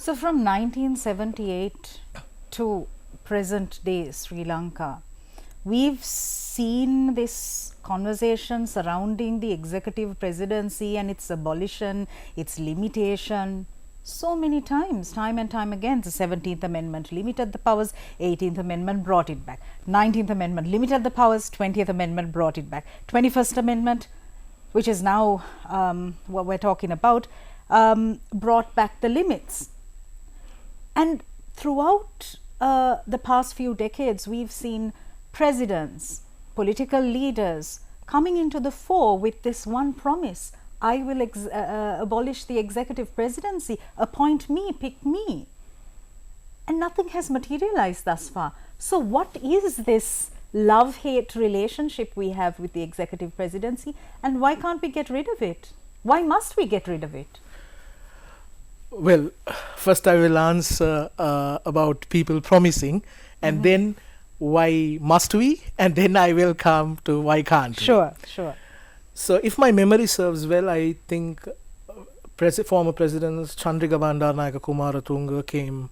So from 1978 to present day Sri Lanka, we've seen this conversation surrounding the executive presidency and its abolition, its limitation, so many times, time and time again. The 17th Amendment limited the powers, 18th Amendment brought it back, 19th Amendment limited the powers, 20th Amendment brought it back, 21st Amendment, which is now what we're talking about, brought back the limits. And throughout the past few decades, we've seen presidents, political leaders coming into the fore with this one promise: I will abolish the executive presidency, appoint me, pick me. And nothing has materialized thus far. So what is this love-hate relationship we have with the executive presidency, and why can't we get rid of it? Why must we get rid of it? Well, first I will answer about people promising, and then why must we, and then I will come to why can't we. Sure. So if my memory serves well, I think former presidents Chandrika Bandaranaike Kumaratunga came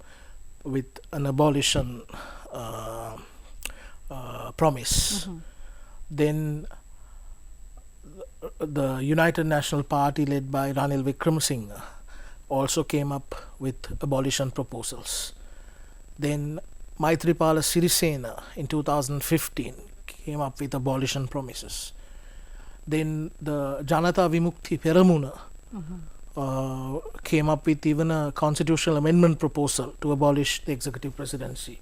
with an abolition promise. Then the United National Party led by Ranil Wickremesinghe also came up with abolition proposals. Then Maithripala Sirisena in 2015 came up with abolition promises. Then the Janata Vimukti Peramuna came up with even a constitutional amendment proposal to abolish the executive presidency.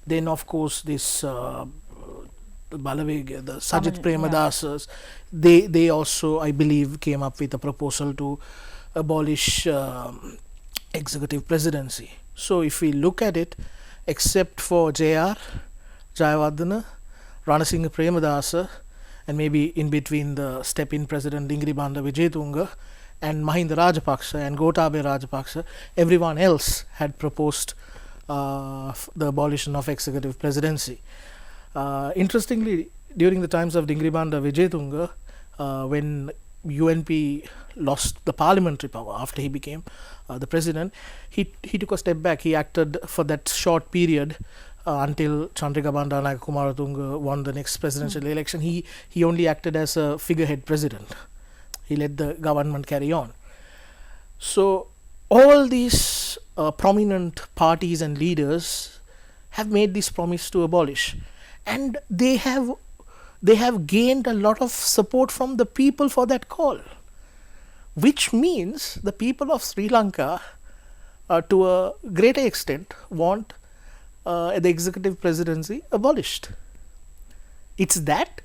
Then of course this Balavega, the Sajit Premadasas, they also, I believe, came up with a proposal to abolish executive presidency. So if we look at it, except for J.R. Jayawardena, Ranasinghe Premadasa, and maybe in between the step-in president Dingribanda Wijetunga and Mahinda Rajapaksa and Gotabaya Rajapaksa, everyone else had proposed the abolition of executive presidency. Interestingly, during the times of Dingribanda Wijetunga, when UNP lost the parliamentary power after he became the president, he took a step back. He acted for that short period until Chandrika Bandaranaike Kumaratunga won the next presidential election. He only acted as a figurehead president. He let the government carry on. So all these prominent parties and leaders have made this promise to abolish, and they have gained a lot of support from the people for that call, which means the people of Sri Lanka to a greater extent want the executive presidency abolished. It's that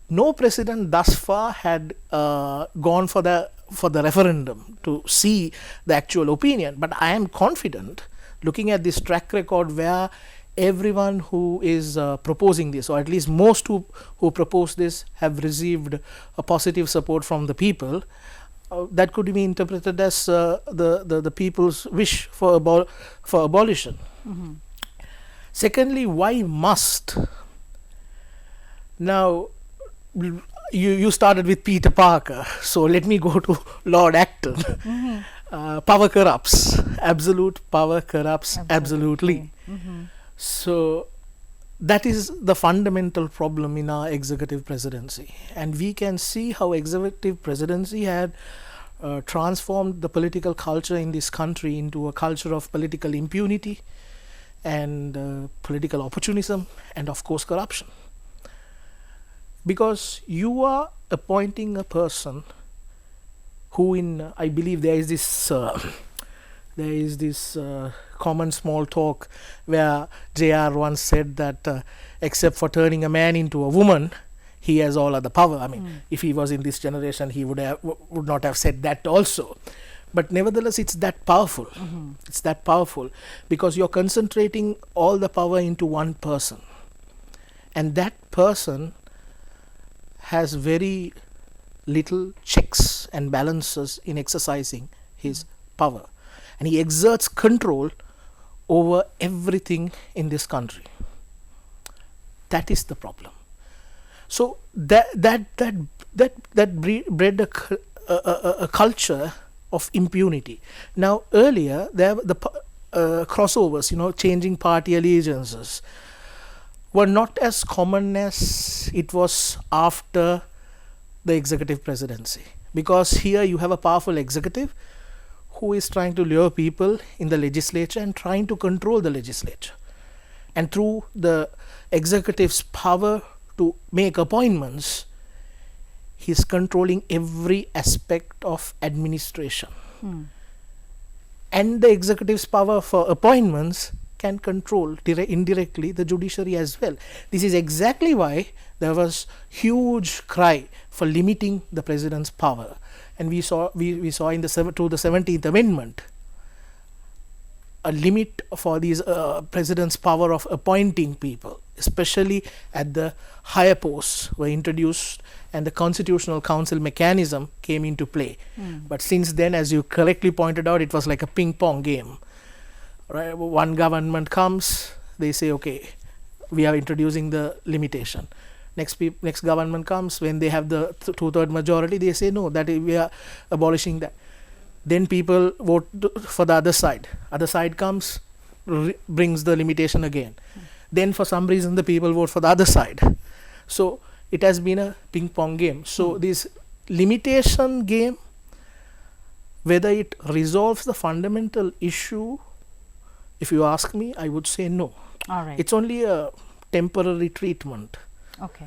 no president thus far had gone for the referendum to see the actual opinion, but I am confident, looking at this track record where everyone who is proposing this, or at least most who propose this, have received a positive support from the people, that could be interpreted as the people's wish for abolition. Secondly, why must? Now, you started with Peter Parker, so let me go to Lord Acton. Power corrupts. Absolute power corrupts absolutely. So that is the fundamental problem in our executive presidency, and we can see how executive presidency had transformed the political culture in this country into a culture of political impunity and political opportunism, and of course corruption. Because you are appointing a person who, I believe there is this common small talk where JR once said that except for turning a man into a woman, he has all other power. I mean, if he was in this generation, he would not have said that also. But nevertheless, it's that powerful. It's that powerful because you're concentrating all the power into one person, and that person has very little checks and balances in exercising his power, and he exerts control over everything in this country. That is the problem. So that bred a culture of impunity. Now earlier, crossovers, changing party allegiances, were not as common as it was after the executive presidency. Because here you have a powerful executive who is trying to lure people in the legislature and trying to control the legislature. And through the executive's power to make appointments, he's controlling every aspect of administration. And the executive's power for appointments can control indirectly the judiciary as well. This is exactly why there was huge cry for limiting the president's power. And we saw in the 17th Amendment a limit for these president's power of appointing people, especially at the higher posts, were introduced, and the constitutional council mechanism came into play. But since then, as you correctly pointed out, it was like a ping pong game. Right? One government comes, they say, okay, we are introducing the limitation. Next government comes, when they have the two-third majority, they say no, that we are abolishing that. Then people vote for the other side. Other side comes, brings the limitation again. Then for some reason the people vote for the other side. So it has been a ping pong game. So this limitation game, whether it resolves the fundamental issue, if you ask me, I would say no. All right. It's only a temporary treatment. Okay.